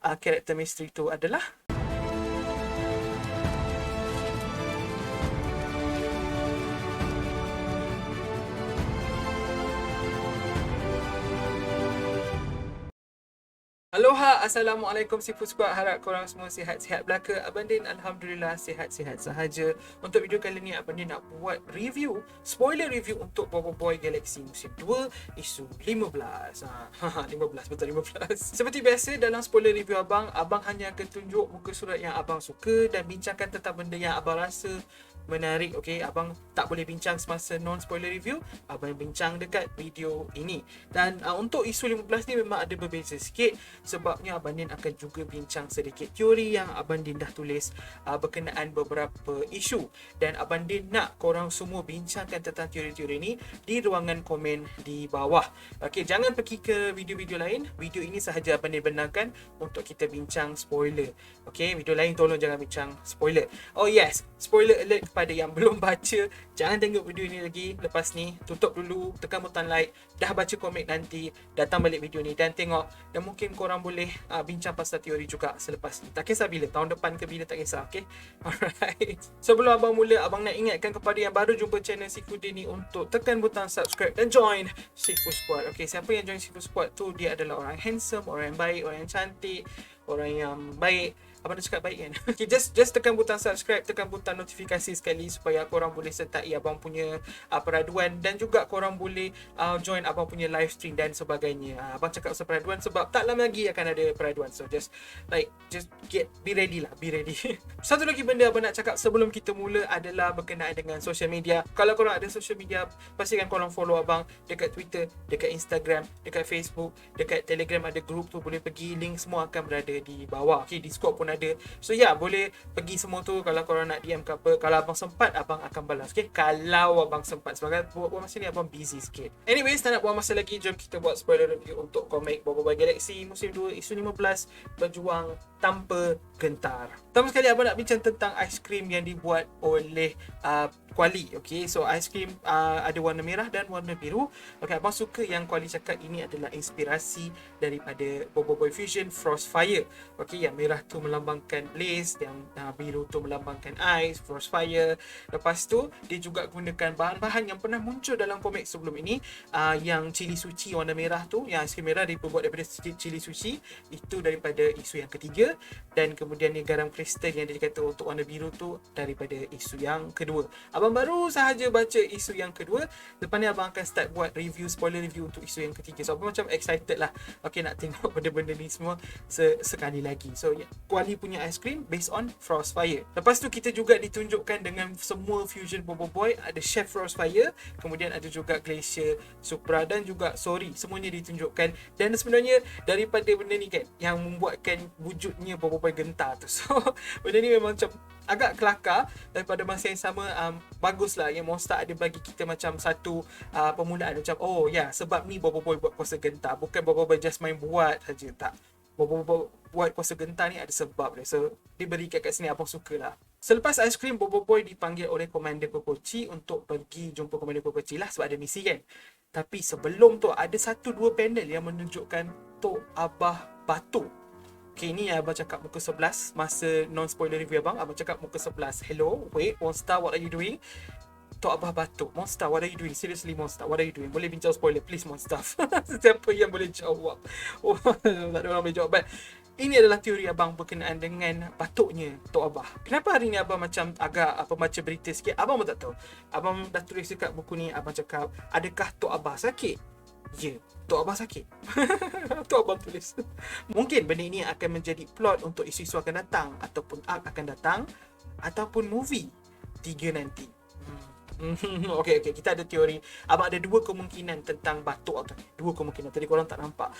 karakter misteri tu adalah? Aloha, Assalamualaikum Seafood Squad. Harap korang semua sihat-sihat belaka. Abang Din Alhamdulillah sihat-sihat sahaja. Untuk video kali ni Abang Din nak buat review, spoiler review untuk Bobo Boy Galaxy Musim 2 isu 15. 15, betul 15. Seperti biasa dalam spoiler review abang hanya akan tunjuk muka surat yang abang suka dan bincangkan tentang benda yang abang rasa menarik. Okay, abang tak boleh bincang semasa non-spoiler review. Abang bincang dekat video ini. Dan untuk isu 15 ni memang ada berbeza sikit. Sebabnya Abang Din akan juga bincang sedikit teori yang Abang Din dah tulis berkenaan beberapa isu. Dan Abang Din nak korang semua bincangkan tentang teori-teori ni di ruangan komen di bawah. Okay, jangan pergi ke video-video lain. Video ini sahaja Abang Din benarkan untuk kita bincang spoiler. Okay, video lain tolong jangan bincang spoiler. Oh yes, spoiler alert kepada yang belum baca, jangan tengok video ini lagi. Lepas ni tutup dulu, tekan butang like. Dah baca komik nanti, datang balik video ni dan tengok. Dan mungkin korang boleh bincang pasal teori juga selepas ni. Tak kisah bila, tahun depan ke bila, tak kisah. Okay, alright. Sebelum abang mula, abang nak ingatkan kepada yang baru jumpa channel Seafood ni untuk tekan butang subscribe dan join Seafood Squad. Okay, siapa yang join Seafood Squad tu, dia adalah orang handsome, orang yang baik, orang yang cantik, orang yang baik. Abang dah cakap baik kan? Okay, just tekan butang subscribe, tekan butang notifikasi sekali supaya korang boleh sertai abang punya peraduan dan juga korang boleh join abang punya live stream dan sebagainya. Abang cakap pasal peraduan sebab tak lama lagi akan ada peraduan. So just be ready lah, be ready. Satu lagi benda abang nak cakap sebelum kita mula adalah berkenaan dengan social media. Kalau korang ada social media, pastikan korang follow abang dekat Twitter, dekat Instagram, dekat Facebook, dekat Telegram ada group tu, boleh pergi, link semua akan berada di bawah. Okay, Discord pun ada. So boleh pergi semua tu kalau korang nak DM ke apa. Kalau abang sempat, abang akan balas. Okay, kalau abang sempat. Sebab buat masa ni abang busy sikit. Anyways, tak nak buang masa lagi, jom kita buat spoiler review untuk komik Bobo Boy Galaxy Musim 2 isu 15, Berjuang Tanpa Gentar. Pertama sekali abang nak bincang tentang aiskrim yang dibuat oleh Kuali. Okay, so aiskrim ada warna merah dan warna biru. Okay, abang suka yang Kuali cakap ini adalah inspirasi daripada Bobo Boy Fusion Frostfire. Okay, yang merah tu melambangkan blaze, yang biru tu melambangkan ice, Frostfire. Lepas tu dia juga gunakan bahan-bahan yang pernah muncul dalam komik sebelum ini, yang cili suci warna merah tu, yang aiskrim merah dibuat daripada cili suci, itu daripada isu yang ketiga. Dan kemudian ni garam kristal yang dia kata untuk warna biru tu daripada isu yang kedua. Abang baru sahaja baca isu yang kedua. Lepas ni abang akan start buat review, spoiler review untuk isu yang ketiga. So abang macam excited lah. Okay, nak tengok benda-benda ni semua sekali lagi. So Kuali punya aiskrim based on Frostfire. Lepas tu kita juga ditunjukkan dengan semua fusion Bobo Boy. Ada Chef Frostfire, kemudian ada juga Glacier Supra dan juga Sorry. Semuanya ditunjukkan. Dan sebenarnya daripada benda ni kan yang membuatkan wujudnya Bobo Boy gentar tu. So benda ni memang macam agak kelakar. Daripada masa yang sama, baguslah yang Monster ada bagi kita macam satu permulaan macam oh ya, sebab ni Bobo Boy buat kuasa gentar, bukan Bobo Boy just main buat saja. Tak, Bobo Boy buat kuasa gentar ni ada sebab dia. So diberi kat sini, abang sukalah. Selepas aiskrim, Bobo Boy dipanggil oleh Komander Kokochi untuk pergi jumpa Komander Kokochi lah sebab ada misi kan. Tapi sebelum tu ada 1-2 panel yang menunjukkan Tok Abah Batuk. Okay, ni abang cakap muka 11 masa non-spoiler review abang cakap muka 11. Hello, wait, Monster, what are you doing? Tok Abah batuk. Monster, what are you doing? Seriously, Monster, what are you doing? Boleh bincang spoiler, please, Monster. Siapa yang boleh jawab? Oh, tak ada orang boleh jawab. But ini adalah teori abang berkenaan dengan batuknya Tok Abah. Kenapa hari ni abang macam agak baca berita sikit? Abang pun tak tahu. Abang dah tulis dekat buku ni, abang cakap, adakah Tok Abah sakit? Ya, Tok Abah sakit. Tok Abah tulis. Mungkin benda ini akan menjadi plot untuk isu-isu akan datang, ataupun arc akan datang, ataupun movie 3 nanti. Okay, kita ada teori. Abang ada 2 kemungkinan tentang batuk tu. 2 kemungkinan. Tadi korang tak nampak.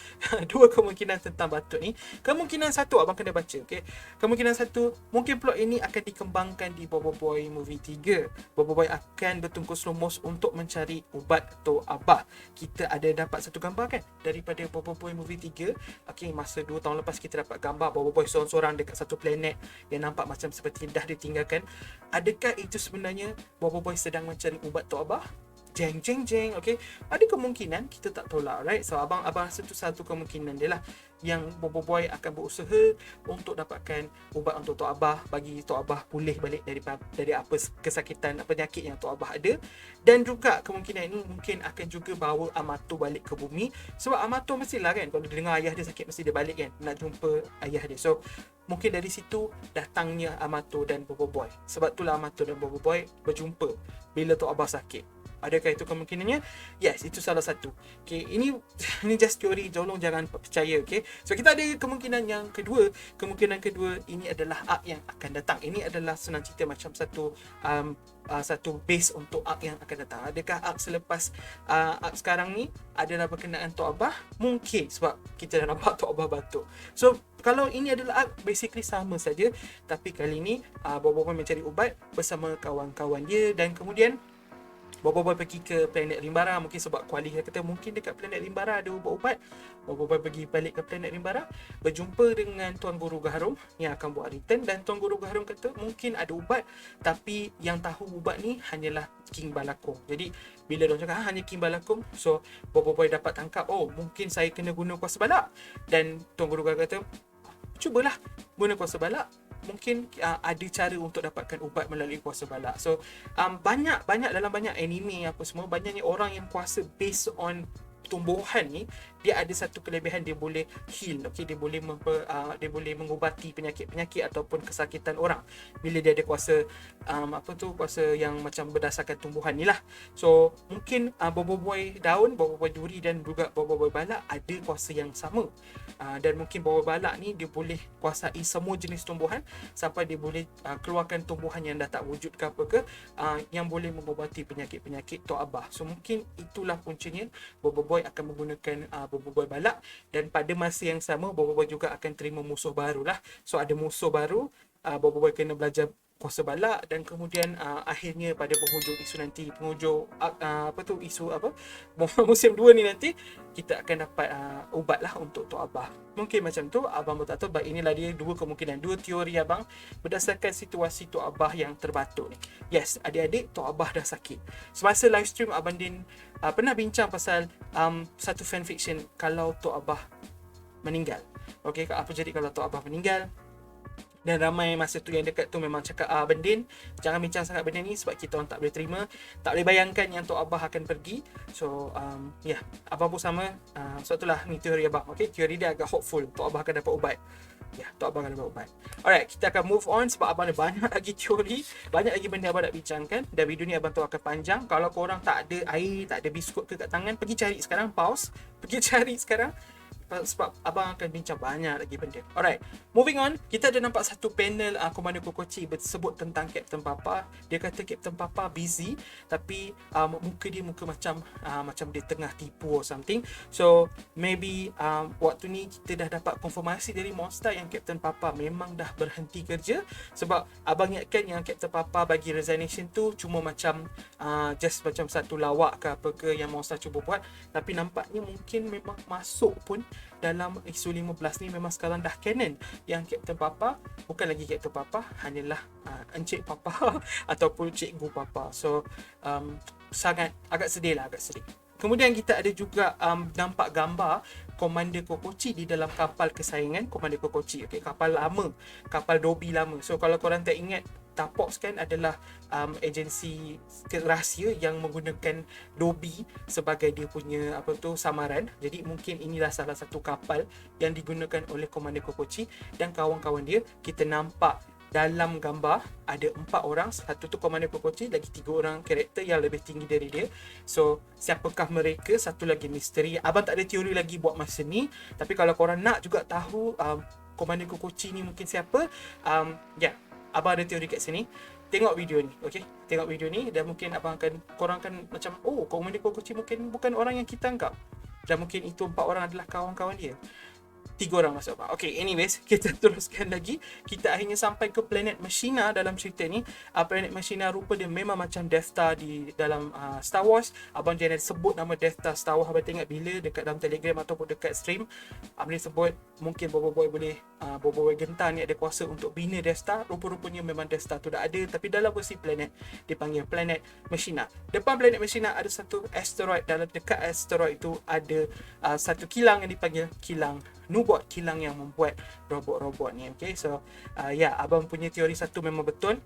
2 kemungkinan tentang batuk ni. Kemungkinan satu abang kena baca, okay? Kemungkinan satu, mungkin plot ini akan dikembangkan di Bobo Boy Movie 3. Bobo Boy akan bertungkus lumus untuk mencari ubat Tok Abah. Kita ada dapat satu gambar kan daripada Bobo Boy Movie 3. Okay, masa 2 tahun lepas kita dapat gambar Bobo Boy seorang-seorang dekat satu planet yang nampak macam seperti dah ditinggalkan. Adakah itu sebenarnya Bobo Boy sedang mencari ubat Tok Abah? jeng jeng jeng, okay. Ada kemungkinan kita tak tolak, right? So abang rasa tu satu kemungkinan dia lah, yang Bobo Boy akan berusaha untuk dapatkan ubat untuk Tok Abah, bagi Tok Abah pulih balik dari apa kesakitan, penyakit yang Tok Abah ada. Dan juga kemungkinan ini mungkin akan juga bawa Amato balik ke bumi, sebab Amato mestilah kan, kalau dia dengar ayah dia sakit mesti dia balik kan, nak jumpa ayah dia. So mungkin dari situ datangnya Amato dan Bobo Boy. Sebab itulah Amato dan Bobo Boy berjumpa bila Tok Abah sakit. Adakah itu kemungkinannya? Yes, itu salah satu. Okay, ini just teori, tolong jangan percaya, okay. So kita ada kemungkinan yang kedua. Kemungkinan kedua, ini adalah arc yang akan datang. Ini adalah senang cerita macam satu base untuk arc yang akan datang. Adakah arc selepas arc sekarang ni adalah berkenaan Tok Abah? Mungkin, sebab kita dah nampak Tok Abah batuk. So kalau ini adalah arc, basically sama saja. Tapi kali ni Bobo Boy mencari ubat bersama kawan-kawan dia, dan kemudian Bobo Boy pergi ke planet Rimbara. Mungkin sebab Kuali kata mungkin dekat planet Rimbara ada ubat-ubat. Bobo Boy pergi balik ke planet Rimbara, berjumpa dengan Tuan Guru Gaharum yang akan buat return. Dan Tuan Guru Gaharum kata mungkin ada ubat, tapi yang tahu ubat ni hanyalah King Balakum. Jadi bila dia cakap hanya King Balakum, so Bobo Boy dapat tangkap, oh mungkin saya kena guna kuasa balak. Dan Tuan Guru Gaharum kata, cubalah guna kuasa balak, mungkin ada cara untuk dapatkan ubat melalui kuasa balak. So banyak dalam banyak anime apa semua, banyaknya orang yang kuasa based on tumbuhan ni, dia ada satu kelebihan, dia boleh heal, okay? Dia boleh mengubati penyakit-penyakit ataupun kesakitan orang bila dia ada kuasa kuasa yang macam berdasarkan tumbuhan ni lah. So mungkin Bobo Boy daun, Bobo Boy duri dan juga Bobo Boy balak ada kuasa yang sama. Dan mungkin Bobo balak ni dia boleh kuasai semua jenis tumbuhan sampai dia boleh keluarkan tumbuhan yang dah tak wujud ke apa ke, yang boleh mengubati penyakit-penyakit Tok Abah. So mungkin itulah puncanya Bobo Boy akan menggunakan Bobo Boy balak, dan pada masa yang sama Bobo Boy juga akan terima musuh baru lah. So ada musuh baru, Bobo Boy kena belajar kuasa balak, dan kemudian akhirnya pada penghujung isu nanti, musim 2 ni nanti kita akan dapat ubat lah untuk Tok Abah. Mungkin macam tu, abang pun tak tahu. Inilah dia dua kemungkinan, dua teori abang berdasarkan situasi Tok Abah yang terbatuk ni. Yes, adik-adik, Tok Abah dah sakit. Semasa live stream Abang Din pernah bincang pasal satu fanfiction kalau Tok Abah meninggal. Okay, apa jadi kalau Tok Abah meninggal? Dan ramai masa tu yang dekat tu memang cakap Abang Din, jangan bincang sangat benda ni sebab kita orang tak boleh terima, tak boleh bayangkan yang Tok Abah akan pergi. So abang pun sama. Sebab itulah ni teori abang. Okay, teori dia agak hopeful, Tok Abah akan dapat ubat. Tok Abah akan dapat ubat. Alright, kita akan move on sebab abang ada banyak lagi teori, banyak lagi benda abang nak bincangkan. Dan video ni abang tahu akan panjang. Kalau korang tak ada air, tak ada biskut ke kat tangan, pergi cari sekarang, pause, pergi cari sekarang, sebab abang akan bincang banyak lagi benda. Alright, moving on. Kita ada nampak satu panel Komando Kokochi bersebut tentang Captain Papa. Dia kata Captain Papa busy, tapi muka dia macam dia tengah tipu or something. So maybe waktu ni kita dah dapat konfirmasi dari Monster yang Captain Papa memang dah berhenti kerja. Sebab abang ingatkan yang Captain Papa bagi resignation tu cuma macam just macam satu lawak ke apa ke yang Monster cuba buat. Tapi nampaknya mungkin memang masuk pun dalam isu 15 ni, memang sekarang dah canon yang Captain Papa bukan lagi Captain Papa, hanyalah Encik Papa ataupun Cikgu Papa. So sangat agak sedih. Kemudian kita ada juga nampak gambar Komander Kokochi di dalam kapal kesayangan Komander Kokochi. Okay, kapal lama, kapal Dobby lama. So kalau korang tak ingat, Tapox kan adalah agensi rahsia yang menggunakan Dobby sebagai dia punya samaran. Jadi mungkin inilah salah satu kapal yang digunakan oleh Komander Kokochi dan kawan-kawan dia. Kita nampak dalam gambar ada 4 orang. Satu tu Komander Kokochi, lagi 3 orang karakter yang lebih tinggi dari dia. So siapakah mereka? Satu lagi misteri. Abang tak ada teori lagi buat masa ni, tapi kalau korang nak juga tahu Komander Kokochi ni mungkin siapa, abang ada teori kat sini. Tengok video ni, okay? Tengok video ni dan mungkin korang akan macam, oh, Komander Kokochi mungkin bukan orang yang kita anggap. Dan mungkin itu 4 orang adalah kawan-kawan dia. 3 orang masuk bawah. Okay, anyways, kita teruskan lagi. Kita akhirnya sampai ke planet Machina dalam cerita ni. Planet Machina rupa dia memang macam Death Star di dalam Star Wars. Abang jangan sebut nama Death Star Wars. Abang tengok bila dekat dalam Telegram ataupun dekat stream, abang sebut mungkin Bobo Boy boleh Bobo Boy Gentar ni ada kuasa untuk bina Death Star. Rupa-rupanya memang Death Star tu dah ada, tapi dalam versi planet dipanggil planet Machina. Depan planet Machina ada satu asteroid. Dalam dekat asteroid tu ada satu kilang yang dipanggil kilang Nubot, kilang yang membuat robot-robot ni. Okay, so abang punya teori satu memang betul.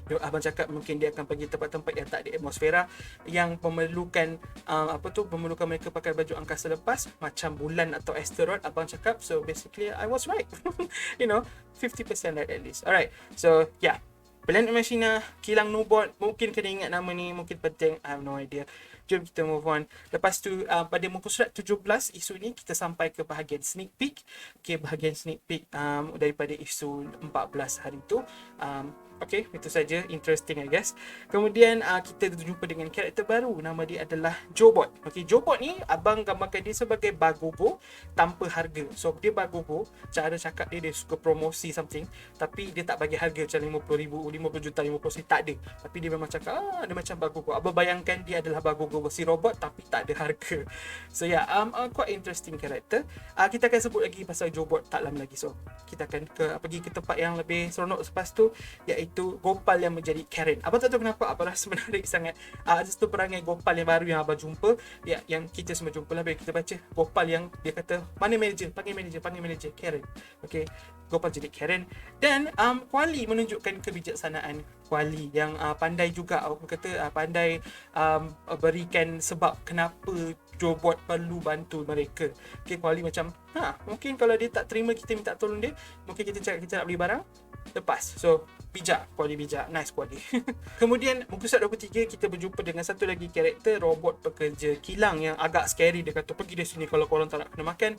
Abang cakap mungkin dia akan pergi tempat-tempat yang tak ada atmosfera, yang memerlukan memerlukan mereka pakai baju angkasa lepas macam bulan atau asteroid. Abang cakap, so basically I was right. 50% right at least. Alright, so Planet Machina, kilang Nubot, mungkin kena ingat nama ni, mungkin penting, I have no idea. Jom kita move on. Lepas tu pada muka surat 17 isu ni kita sampai ke bahagian sneak peek. Okay, bahagian sneak peek daripada isu 14 hari tu. Okay, itu saja, interesting I guess. Kemudian kita jumpa dengan karakter baru, nama dia adalah Jobot. Okay, Jobot ni abang gambarkan dia sebagai Bagogo tanpa harga. So dia Bagogo, cara cakap dia suka promosi something, tapi dia tak bagi harga macam 50 juta, 50 sen, tak ada. Tapi dia memang cakap dia macam Bagogo. Abang bayangkan dia adalah Bagogo versi robot tapi tak ada harga. So quite interesting karakter. Kita akan sebut lagi pasal Jobot tak lama lagi. So kita akan pergi ke tempat yang lebih seronok selepas tu, iaitu Gopal yang menjadi Karen. Abang tak tahu kenapa abang rasa menarik sangat. Ada satu perangai Gopal yang baru yang abang jumpa, yang kita semua jumpa lah bila kita baca. Gopal yang dia kata, mana manager, panggil manager Karen. Okay, Gopal jadi Karen. Dan Kuali menunjukkan kebijaksanaan Kuali yang pandai juga. Aku kata pandai berikan sebab kenapa Jobot perlu bantu mereka. Okay, Kuali macam mungkin kalau dia tak terima kita minta tolong dia, mungkin kita cakap kita nak beli barang, lepas. So bijak, Kuali bijak, nice Kuali. Kemudian muka surat 23 kita berjumpa dengan satu lagi karakter robot pekerja kilang yang agak scary. Dia kata pergi dari sini kalau korang tak nak kena makan.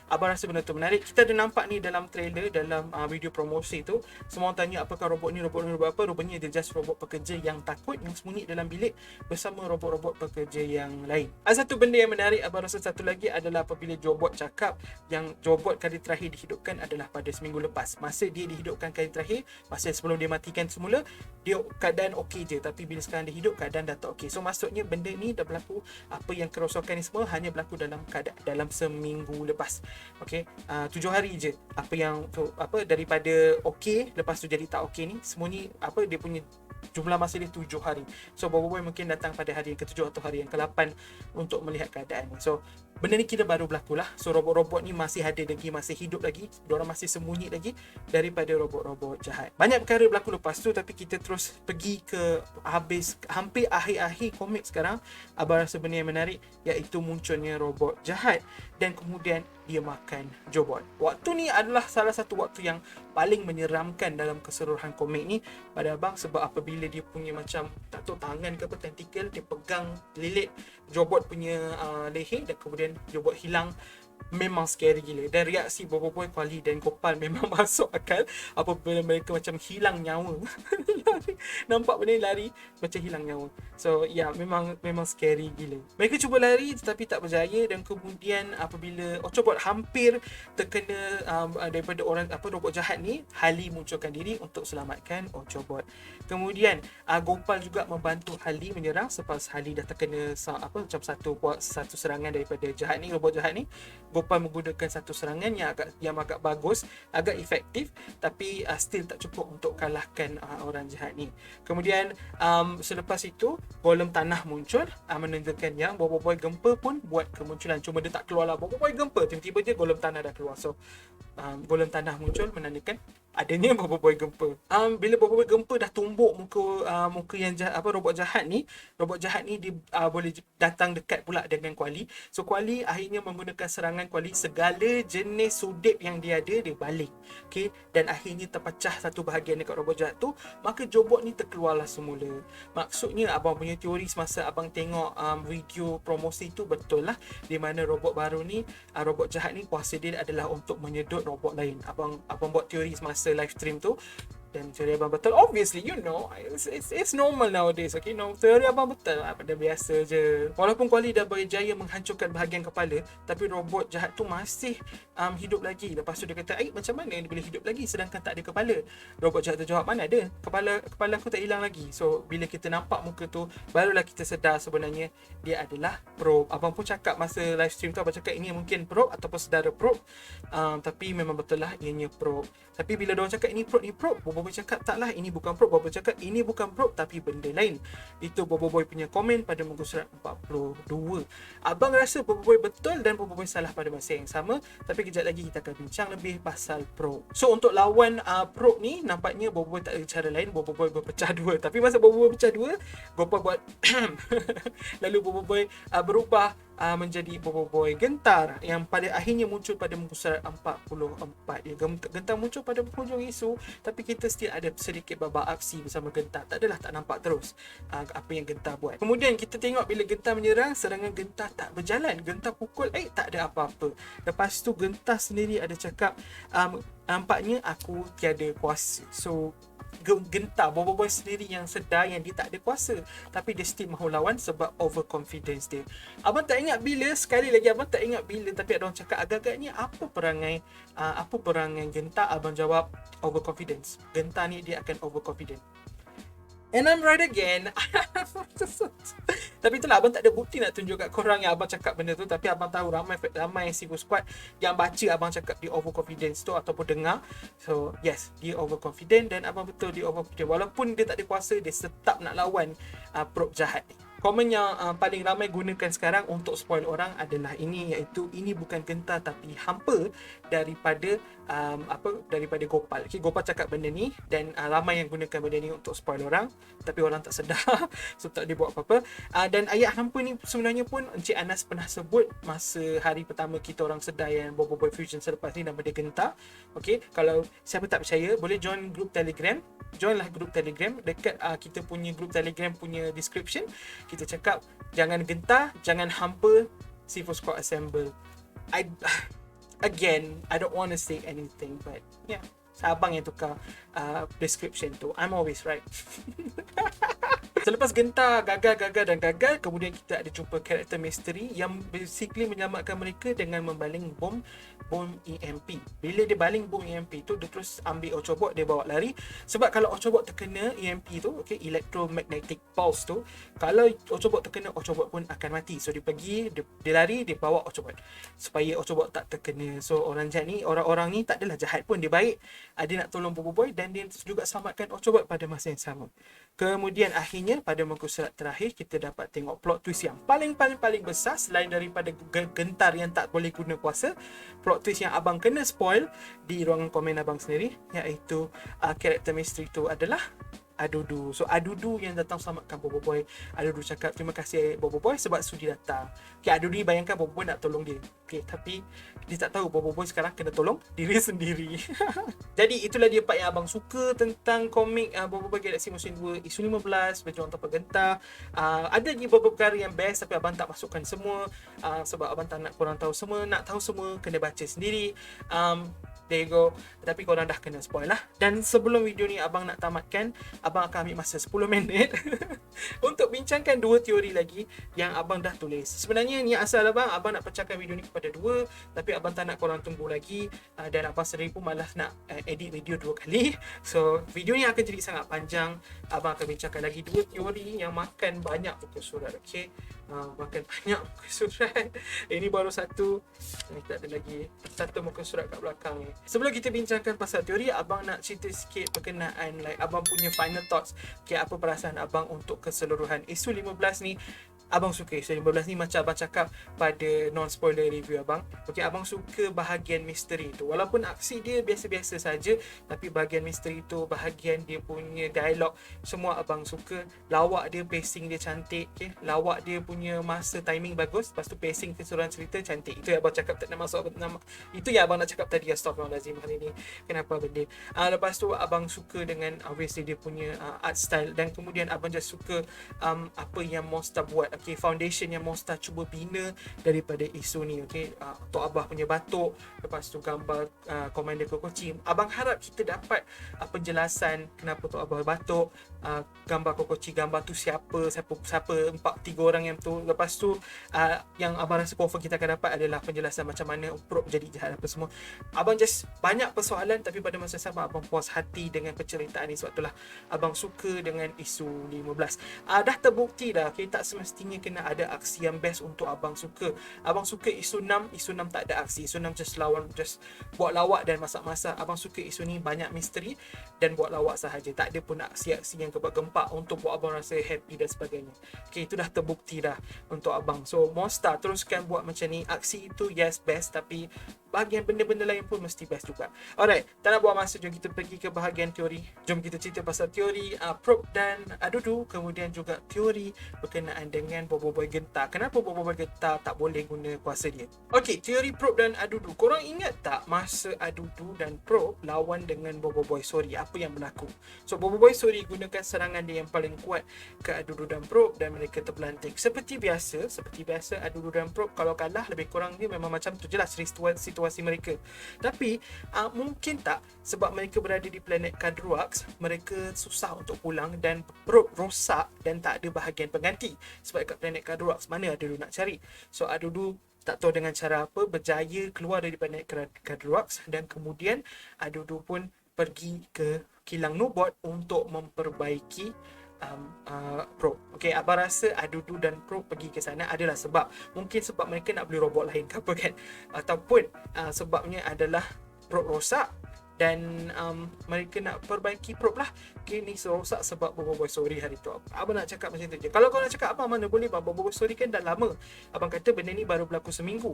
Abang rasa benda tu menarik. Kita ada nampak ni dalam trailer, dalam video promosi tu. Semua orang tanya apakah robot ni robot apa. Rupanya dia just robot pekerja yang takut, yang sembunyi dalam bilik bersama robot-robot pekerja yang lain. Ada satu benda yang menarik abang rasa satu lagi adalah apabila Jobot cakap yang Jobot kali terakhir dihidupkan adalah pada seminggu lepas. Masa dia dihidupkan kali terakhir, masa sebelum dia matikan semula, dia keadaan okey je, tapi bila sekarang dia hidup keadaan dah tak okey. So maksudnya benda ni dah berlaku, apa yang kerosakan ni semua hanya berlaku dalam seminggu lepas. Okey, 7 hari je apa yang daripada okey lepas tu jadi tak okey ni, semua ni dia punya jumlah masa dia 7 hari. So Bobo Boy mungkin datang pada hari yang ke-7 atau hari yang ke-8 untuk melihat keadaan ni. So benda ni kira baru berlaku lah. So robot-robot ni masih ada lagi, masih hidup lagi, diorang masih sembunyi lagi daripada robot-robot jahat. Banyak perkara berlaku lepas tu, tapi kita terus pergi ke hampir akhir-akhir komik sekarang. Abang rasa benda yang menarik iaitu munculnya robot jahat dan kemudian dia makan Jobot. Waktu ni adalah salah satu waktu yang paling menyeramkan dalam keseluruhan komik ni pada abang, sebab apabila dia punya macam tak tahu tangan ke apa, tentacle, dia pegang lilit Jobot punya leher dan kemudian Jobot hilang. Memang scary gila. Dan reaksi Bobo Boy, Kuali dan Gopal memang masuk akal apabila mereka macam hilang nyawa. Nampak benda ni lari macam hilang nyawa. So memang scary gila. Mereka cuba lari tetapi tak berjaya, dan kemudian apabila Octobot hampir terkena daripada orang robot jahat ni, Hali munculkan diri untuk selamatkan Octobot. Kemudian Gopal juga membantu Hali menyerang selepas Hali dah terkena macam satu serangan daripada robot jahat ni. Gopal menggunakan satu serangan yang agak bagus, agak efektif, tapi still tak cukup untuk kalahkan orang jahat ni. Kemudian selepas itu golem tanah muncul, menunjukkan yang Bobo Boy gempa pun buat kemunculan. Cuma dia tak keluar lah Bobo Boy gempa, tiba-tiba je golem tanah dah keluar. So golem tanah muncul menandakan adanya Bobo Boy gempa. Bila Bobo Boy gempa dah tumbuk muka yang robot jahat ni dia boleh datang dekat pula dengan Kuali. So Kuali akhirnya menggunakan serangan Kuali, segala jenis sudip yang dia ada dia balik. Okay? Dan akhirnya terpecah satu bahagian dekat robot jahat tu, maka Jobot ni terkeluarlah semula. Maksudnya abang punya teori semasa abang tengok video promosi tu betul lah, di mana robot baru ni, robot jahat ni kuasa dia adalah untuk menyedot robot lain. Abang buat teori semasa live stream tu. dan teori abang betul. Obviously, you know, it's normal nowadays. Okay, no, teori abang betul. Benda biasa je. Walaupun Kuali dah berjaya menghancurkan bahagian kepala, tapi robot jahat tu masih hidup lagi. Lepas tu dia kata, macam mana dia boleh hidup lagi sedangkan tak ada kepala? Robot jahat tu jawab, mana ada? Kepala aku tak hilang lagi. So, bila kita nampak muka tu, barulah kita sedar sebenarnya dia adalah probe. Abang pun cakap masa live stream tu, abang cakap ini mungkin probe ataupun saudara probe. Tapi memang betul lah ianya probe. Tapi bila diorang cakap ini probe, Bobo Boy cakap taklah ini bukan probe. Bobo Boy cakap ini bukan probe tapi benda lain. Itu Bobo Boy punya komen pada muka surat 42. Abang rasa Bobo Boy betul dan Bobo Boy salah pada masa yang sama. Tapi kejap lagi kita akan bincang lebih pasal probe. So untuk lawan probe ni, nampaknya Bobo Boy tak ada cara lain. Bobo Boy berpecah dua. Tapi masa Bobo Boy pecah dua, Gopal buat lalu Bobo Boy berubah menjadi Bobo Boy gentar yang pada akhirnya muncul pada muka surat 44. Dia gentar muncul pada penghujung isu, tapi kita still ada sedikit babak aksi bersama gentar. Tak adalah tak nampak terus apa yang gentar buat. Kemudian kita tengok bila gentar menyerang, serangan gentar tak berjalan. Gentar pukul tak ada apa-apa. Lepas tu gentar sendiri ada cakap nampaknya aku tiada kuasa. So gentar Bobo Boy sendiri yang sedar yang dia tak ada kuasa, tapi dia still mahu lawan sebab overconfidence dia. Abang tak ingat bila, sekali lagi abang tak ingat bila, tapi ada orang cakap agak-agaknya apa perangai gentar. Abang jawab overconfidence. Gentar ni dia akan overconfident. And I'm right again. Tapi itulah, abang tak ada bukti nak tunjuk kat korang yang abang cakap benda tu. Tapi abang tahu ramai Sifu Squad yang baca abang cakap dia overconfidence tu ataupun dengar. So yes, dia overconfident dan abang betul dia overconfident. Walaupun dia tak ada kuasa, dia tetap nak lawan probe jahat ni. Komen yang paling ramai gunakan sekarang untuk spoil orang adalah ini, iaitu ini bukan gentar tapi hampa daripada daripada Gopal. Okay, Gopal cakap benda ni dan ramai yang gunakan benda ni untuk spoil orang, tapi orang tak sedar. So tak dia buat apa-apa. Dan ayat hampa ni sebenarnya pun Encik Anas pernah sebut masa hari pertama kita orang sedar yang Bobo Boy Fusion selepas ni nama dia gentar. Okay, kalau siapa tak percaya boleh join grup Telegram. Joinlah grup Telegram. Dekat kita punya grup Telegram punya description kita cakap jangan gentar, jangan hampa, Sifu Squad assemble. Again, I don't want to say anything, but yeah, abang yang tukar description tu. I'm always right. Selepas gentar gagal, kemudian kita ada jumpa karakter misteri yang basically menyelamatkan mereka dengan membaling bom EMP. Bila dia baling bom EMP tu, dia terus ambil Ochobot, dia bawa lari. Sebab kalau Ochobot terkena EMP tu, okay, electromagnetic pulse tu, kalau Ochobot terkena, Ochobot pun akan mati. So dia pergi, dia lari, dia bawa Ochobot supaya Ochobot tak terkena. So orang-orang ni tak adalah jahat pun, dia baik. Dia nak tolong Bobo Boy dan dia juga selamatkan Ochobot pada masa yang sama. Kemudian akhirnya pada muka surat terakhir kita dapat tengok plot twist yang paling besar selain daripada gentar yang tak boleh guna kuasa. Plot twist yang abang kena spoil di ruangan komen abang sendiri, iaitu karakter misteri tu adalah Adudu. So Adudu yang datang selamatkan Bobo Boy. Adudu cakap terima kasih Bobo Boy sebab sudi datang. Okay, Adudu bayangkan Bobo Boy nak tolong dia. Okay, tapi dia tak tahu Bobo Boy sekarang kena tolong diri sendiri. Jadi itulah dia part yang abang suka tentang komik Bobo Boy Galaxy Musim 2 isu 15 Berjuang Tanpa Gentar. Ada lagi beberapa perkara yang best tapi abang tak masukkan semua sebab abang tak nak korang tahu semua. Nak tahu semua kena baca sendiri. There you go. Tapi korang dah kena spoil lah. Dan sebelum video ni abang nak tamatkan, abang akan ambil masa 10 minit untuk bincangkan dua teori lagi yang abang dah tulis. Sebenarnya ni asal abang nak pecahkan video ni kepada dua, tapi abang tak nak korang tunggu lagi dan abang sendiri pun malas nak edit video dua kali. So video ni akan jadi sangat panjang. Abang akan bincangkan lagi dua teori yang makan banyak muka surat. Okay, makan banyak muka surat. Ini baru satu. Kita ada lagi satu muka surat kat belakang ni. Sebelum kita bincangkan pasal teori, abang nak cerita sikit berkenaan abang punya final thoughts. Okay, apa perasaan abang untuk keseluruhan isu 15 ni. Abang suka isu 15 ni macam abang cakap pada non-spoiler review abang. Okay, abang suka bahagian misteri tu. Walaupun aksi dia biasa-biasa saja, tapi bahagian misteri tu, bahagian dia punya dialog, semua abang suka. Lawak dia, pacing dia cantik. Okay, lawak dia punya masa timing bagus. Lepas tu pacing keseluruhan cerita cantik. Itu yang abang cakap tak nak masuk nama. Itu yang abang nak cakap tadi. Astaghfirullahalazim kali ni. Kenapa benda? Lepas tu abang suka dengan obviously dia punya art style, dan kemudian abang just suka apa yang Monster buat. okay, foundation yang Monster cuba bina daripada isu ni. Okay, Tok Abah punya batuk, lepas tu gambar Commander Kokochi. Abang harap kita dapat penjelasan kenapa Tok Abah batuk, gambar Kokochi, gambar tu siapa 3 orang yang tu. Lepas tu yang abang rasa confirm kita akan dapat adalah penjelasan macam mana Probe jadi jahat apa semua. Abang just banyak persoalan, tapi pada masa sama abang puas hati dengan penceritaan ni. Sebab itulah abang suka dengan isu 15. Dah terbukti dah, okay, tak semestinya kena ada aksi yang best untuk abang suka. Abang suka isu 6, isu 6 tak ada aksi. Isu 6 just lawan, just buat lawak dan masak-masak. Abang suka isu ni banyak misteri dan buat lawak sahaja. Tak ada pun aksi-aksi yang gempak-gempak untuk buat abang rasa happy dan sebagainya. Okay, itu dah terbukti dah untuk abang. So Monster teruskan buat macam ni. Aksi itu yes best, tapi bahagian benda-benda lain pun mesti best juga. Alright, tak nak buang masa, jom kita pergi ke bahagian teori. Jom kita cerita pasal teori Probe dan Adudu, kemudian juga teori berkenaan dengan Boboiboy Genta. Kenapa Boboiboy Genta tak boleh guna kuasa dia? Okay, teori Probe dan Adudu. Korang ingat tak masa Adudu dan Probe lawan dengan Boboiboy Sori, apa yang berlaku? So Boboiboy Sori gunakan serangan dia yang paling kuat ke Adudu dan Probe dan mereka terpelanting. Seperti biasa Adudu dan Probe kalau kalah lebih kurang dia memang macam tu jelas situasi mereka. Tapi mungkin tak sebab mereka berada di planet Kadruax, mereka susah untuk pulang dan Probe rosak dan tak ada bahagian pengganti. Sebab kat planet Kadruax mana Adudu nak cari? So Adudu tak tahu dengan cara apa berjaya keluar dari planet Kadruax, dan kemudian Adudu pun pergi ke kilang Nubot untuk memperbaiki Probe. Okay, abang rasa Adudu dan Probe pergi ke sana adalah sebab mereka nak beli robot lain ke apa kan, ataupun sebabnya adalah Probe rosak dan mereka nak perbaiki Probe lah. Okay, ni rosak sebab Boboiboy Sori hari tu. Abang nak cakap macam tu je. Kalau kau nak cakap abang mana boleh, Boboiboy Sori kan dah lama. Abang kata benda ni baru berlaku seminggu.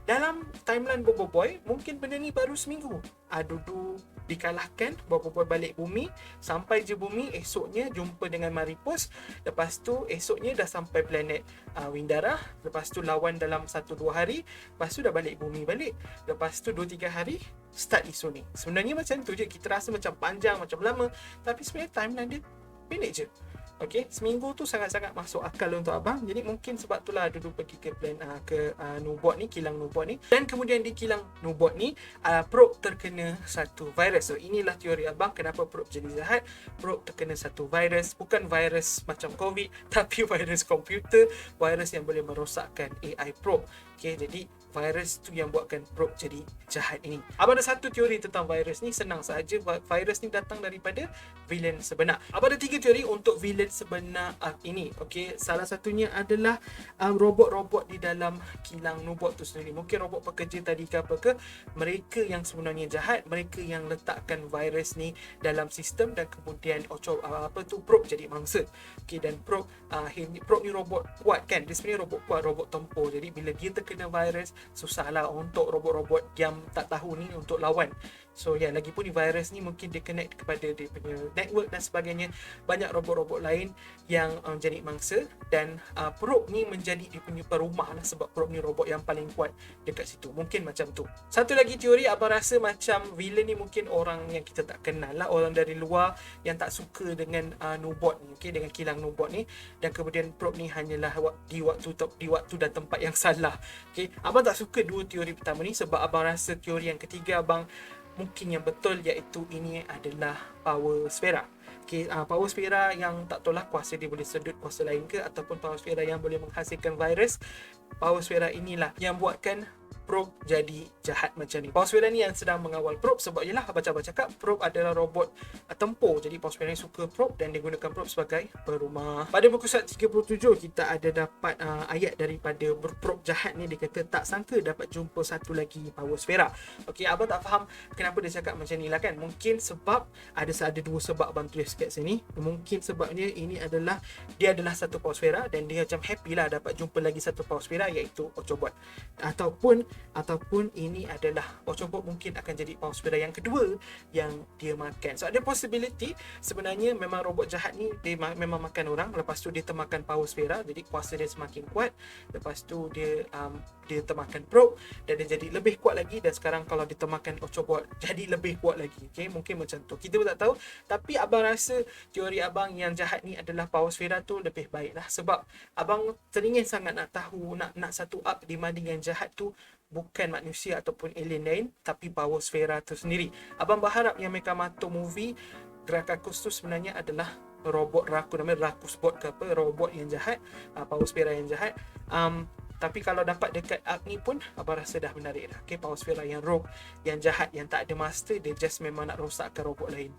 Dalam timeline Boboiboy mungkin benda ni baru seminggu. Adudu dikalahkan, Boboiboy balik bumi, sampai je bumi, esoknya jumpa dengan Maripos, lepas tu esoknya dah sampai planet Windara, lepas tu lawan dalam 1-2 hari, lepas tu dah balik bumi balik, lepas tu 2-3 hari start isu ni. Sebenarnya macam tu je, kita rasa macam panjang, macam lama, tapi sebenarnya timeline dia pendek je. Okay, seminggu tu sangat-sangat masuk akal untuk abang. Jadi mungkin sebab itulah Adudu pergi ke Nubot ni, kilang Nubot ni. Dan kemudian di kilang Nubot ni Probe terkena satu virus. So inilah teori abang kenapa Probe jadi jahat. Probe terkena satu virus, bukan virus macam COVID, tapi virus komputer, virus yang boleh merosakkan AI Probe. Okay, jadi virus tu yang buatkan Probe jadi jahat ini. Abang ada satu teori tentang virus ni, senang sahaja. Virus ni datang daripada villain sebenar. Abang ada 3 teori untuk villain sebenar ini. Okay, salah satunya adalah robot-robot di dalam kilang Nubot tu sendiri. Mungkin robot pekerja tadi ke apa ke, mereka yang sebenarnya jahat, mereka yang letakkan virus ni dalam sistem dan kemudian Probe jadi mangsa. Okay, dan Probe ni robot kuat kan. Dia sebenarnya robot kuat, robot tempur. Jadi bila dia terkena virus, susahlah untuk robot-robot yang tak tahu ni untuk lawan. So ya, lagipun virus ni mungkin dia connect kepada dia punya network dan sebagainya. Banyak robot-robot lain yang jadi mangsa, dan Probe ni menjadi dia punya perumah lah, sebab Probe ni robot yang paling kuat dekat situ. Mungkin macam tu. Satu lagi teori, abang rasa macam villain ni mungkin orang yang kita tak kenal lah, orang dari luar yang tak suka dengan Nubot ni, okay, dengan kilang Nubot ni, dan kemudian Probe ni hanyalah di waktu dan tempat yang salah. Okay, abang tak suka dua teori pertama ni sebab abang rasa teori yang ketiga abang mungkin yang betul, iaitu ini adalah power sfera. Okay, power sfera yang tak tahulah kuasa dia boleh sedut kuasa lain ke, ataupun power sfera yang boleh menghasilkan virus. Power sfera inilah yang buatkan Probe jadi jahat macam ni. Power sfera ni yang sedang mengawal Probe, sebab yelah abang cakap Probe adalah robot tempur. Jadi power sfera ni suka Probe dan dia gunakan Probe sebagai perumah. Pada muka surat 37 kita ada dapat ayat daripada Probe jahat ni. Dia kata tak sangka dapat jumpa satu lagi power sfera. Okay, abang tak faham kenapa dia cakap macam ni lah kan. Mungkin sebab ada dua sebab abang tulis kat sini. Mungkin sebabnya ini adalah dia adalah satu power sfera dan dia macam happy lah dapat jumpa lagi satu power sfera, iaitu Ochobot. Ataupun ataupun ini adalah Ochobot mungkin akan jadi paus Fera yang kedua yang dia makan. So ada possibility sebenarnya memang robot jahat ni dia memang makan orang, lepas tu dia termakan paus Fera, jadi kuasa dia semakin kuat. Lepas tu dia termakan Probe dan dia jadi lebih kuat lagi, dan sekarang kalau dia termakan Ochobot jadi lebih kuat lagi. Okay, mungkin macam tu, kita pun tak tahu. Tapi abang rasa teori abang yang jahat ni adalah paus Fera tu lebih baik lah, sebab abang teringin sangat nak tahu, nak satu up di mana yang jahat tu bukan manusia ataupun alien lain, tapi paus Fera tu sendiri. Abang berharap yang Mekamato movie Grakakus tu sebenarnya adalah robot Raku, namanya Rakusbot ke apa, robot yang jahat, paus Fera yang jahat. Tapi kalau dapat dekat arc ni pun abang rasa dah menarik dah. Okay, paus Fera yang rogue, yang jahat, yang tak ada master, dia just memang nak rosakkan robot lain.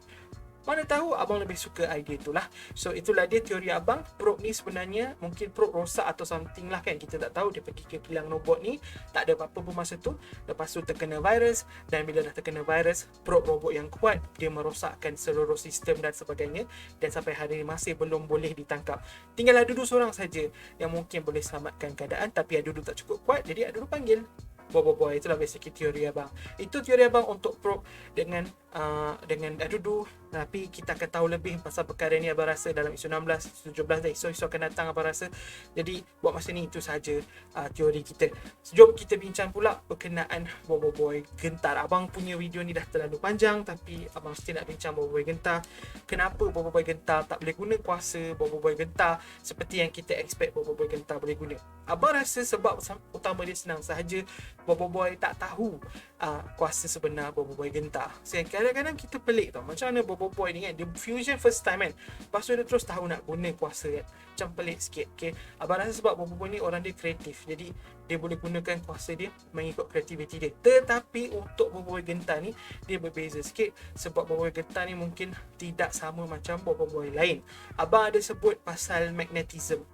Mana tahu abang lebih suka idea itulah. So itulah dia teori abang. Probe ni sebenarnya mungkin probe rosak atau something lah kan, kita tak tahu. Dia pergi ke kilang robot ni, tak ada apa-apa pun masa tu. Lepas tu terkena virus, dan bila dah terkena virus, probe robot yang kuat, dia merosakkan seluruh sistem dan sebagainya, dan sampai hari ini masih belum boleh ditangkap. Tinggal Adudu seorang saja yang mungkin boleh selamatkan keadaan, tapi Adudu tak cukup kuat, jadi Adudu panggil Boboiboy. Itulah basically teori abang. Itu teori abang untuk probe dengan Adudu. Tapi kita akan tahu lebih pasal perkara ni abang rasa dalam isu 16, 17 dan isu akan datang abang rasa. Jadi buat masa ni itu sahaja teori kita. Jom kita bincang pula berkenaan Boboiboy gentar. Abang punya video ni dah terlalu panjang, tapi abang mesti nak bincang Boboiboy gentar. Kenapa Boboiboy gentar tak boleh guna kuasa Boboiboy gentar seperti yang kita expect Boboiboy gentar boleh guna? Abang rasa sebab utama dia senang sahaja. Boboiboy tak tahu kuasa sebenar Boboiboy gentar. So kadang-kadang kita pelik tau, macam mana Boboiboy ni kan, dia fusion first time kan, lepas tu dia terus tahu nak guna kuasa kan, macam pelik sikit. Okay, abang rasa sebab Boboiboy ni orang dia kreatif, jadi dia boleh gunakan kuasa dia mengikut kreativiti dia. Tetapi untuk Boboiboy gentar ni dia berbeza sikit, sebab Boboiboy gentar ni mungkin tidak sama macam Boboiboy lain. Abang ada sebut pasal magnetism.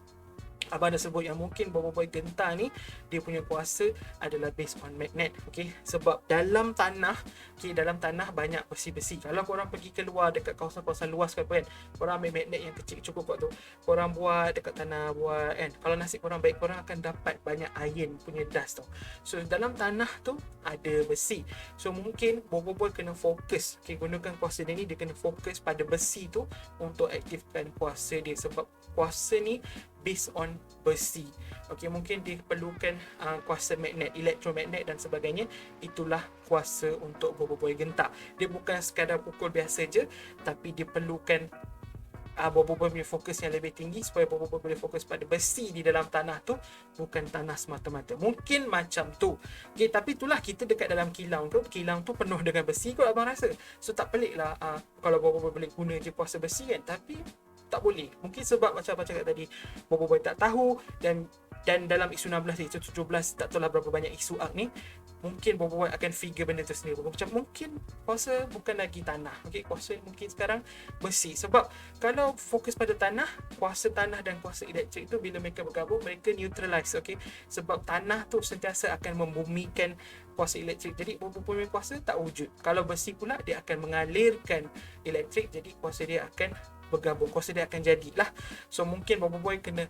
Abang dah sebut yang mungkin Boboiboy gentar ni dia punya kuasa adalah based on magnet. Okay, sebab dalam tanah, okay, dalam tanah banyak besi-besi. Kalau korang pergi keluar dekat kawasan-kawasan luas kan, korang ambil magnet yang kecil cukup kuat tu, korang buat dekat tanah, buat kan, kalau nasib korang baik, korang akan dapat banyak iron punya dust tau. So dalam tanah tu ada besi. So mungkin Boboiboy kena fokus, okay, gunakan kuasa dia ni, dia kena fokus pada besi tu untuk aktifkan kuasa dia, sebab kuasa ni based on besi. Okey, mungkin dia perlukan kuasa magnet, elektromagnet dan sebagainya. Itulah kuasa untuk Boboiboy gentar. Dia bukan sekadar pukul biasa je, tapi dia perlukan Boboiboy punya fokus yang lebih tinggi supaya Boboiboy boleh fokus pada besi di dalam tanah tu, bukan tanah semata-mata. Mungkin macam tu. Okay, tapi itulah, kita dekat dalam kilang tu penuh dengan besi kot abang rasa. So tak pelik lah kalau Boboiboy boleh guna je kuasa besi kan, tapi tak boleh. Mungkin sebab macam abang cakap tadi, Boboiboy tak tahu, dan dalam isu 16 ni, isu 17, tak tahulah berapa banyak isu arc ni, mungkin Boboiboy akan figure benda tu sendiri. Macam mungkin kuasa bukan lagi tanah, okay, kuasa mungkin sekarang besi. Sebab kalau fokus pada tanah, kuasa tanah dan kuasa elektrik tu bila mereka bergabung, mereka neutralize. Okay, sebab tanah tu sentiasa akan membumikan kuasa elektrik, jadi Boboiboy punya kuasa tak wujud. Kalau besi pula, dia akan mengalirkan elektrik, jadi kuasa dia akan bergabung, kuasa dia akan jadilah. So mungkin Boboiboy kena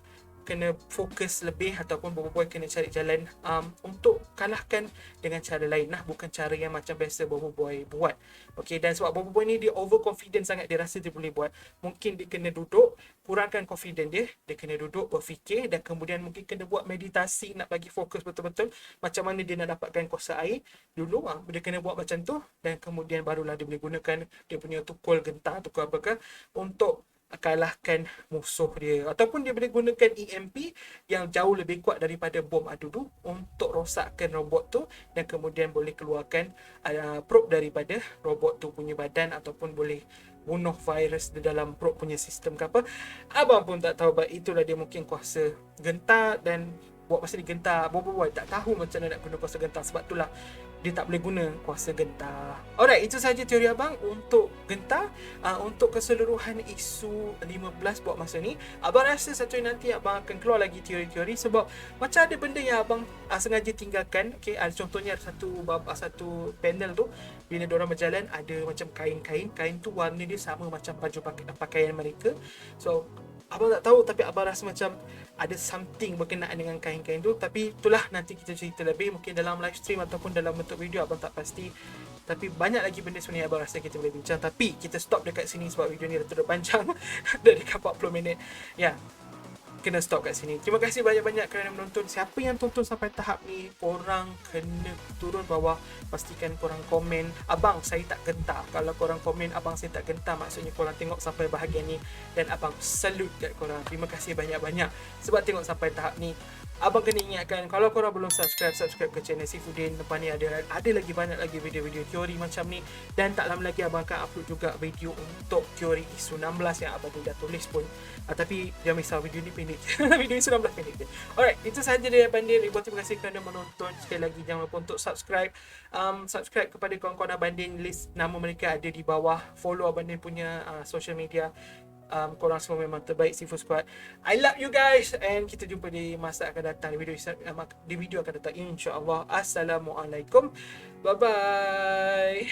fokus lebih, ataupun Boboiboy kena cari jalan untuk kalahkan dengan cara lain lah, bukan cara yang macam biasa Boboiboy buat. Okay, dan sebab Boboiboy ni dia overconfident sangat, dia rasa dia boleh buat. Mungkin dia kena duduk, kurangkan confident dia kena duduk berfikir, dan kemudian mungkin kena buat meditasi, nak bagi fokus betul-betul macam mana dia nak dapatkan kuasa air dulu. Dia kena buat macam tu, dan kemudian barulah dia boleh gunakan dia punya tukul gentar, tukul apakah, untuk kalahkan musuh dia. Ataupun dia boleh gunakan EMP yang jauh lebih kuat daripada bom Adudu untuk rosakkan robot tu, dan kemudian boleh keluarkan probe daripada robot tu punya badan, ataupun boleh bunuh virus di dalam probe punya sistem ke apa. Abang pun tak tahu, itulah dia mungkin kuasa gentar. Dan buat masa ni gentar, Boboiboy tak tahu macam mana nak guna kuasa gentar, sebab itulah dia tak boleh guna kuasa gentar. Alright, itu sahaja teori abang untuk gentar. Untuk keseluruhan isu 15 buat masa ni, abang rasa satu hari nanti abang akan keluar lagi teori-teori, sebab macam ada benda yang abang sengaja tinggalkan. Okay, contohnya ada satu panel tu, bila diorang berjalan ada macam kain tu warna dia sama macam baju pakaian mereka. So abang tak tahu, tapi abang rasa macam ada something berkenaan dengan kain-kain tu. Tapi itulah, nanti kita cerita lebih mungkin dalam live stream ataupun dalam bentuk video, abang tak pasti. Tapi banyak lagi benda sebenarnya abang rasa kita boleh bincang. Tapi kita stop dekat sini sebab video ni dah terlalu panjang. Dah dekat 40 minit. Ya, kena stop kat sini. Terima kasih banyak-banyak kerana menonton. Siapa yang tonton sampai tahap ni, korang kena turun bawah, pastikan korang komen, abang saya tak gentar. Kalau korang komen abang saya tak gentar, maksudnya korang tengok sampai bahagian ni, dan abang salute kat korang. Terima kasih banyak-banyak sebab tengok sampai tahap ni. Abang kena ingatkan, kalau korang belum subscribe ke channel Saifuddin. Lepas ni ada lagi banyak lagi video-video teori macam ni, dan tak lama lagi abang akan upload juga video untuk teori isu 16 yang abang dah tulis pun. Tapi jangan risau, video ni pendek. Video isu 16 pendek je. Alright, itu sahaja dari Abang Din. Ribuan terima kasih kerana menonton. Sekali lagi jangan lupa untuk subscribe. Subscribe kepada kawan-kawan Abang Din, list nama mereka ada di bawah. Follow Abang Din punya social media. Korang semua memang terbaik, Seafood Squad. I love you guys, and kita jumpa di masa akan datang, di video akan datang, insya-Allah. Assalamualaikum. Bye bye.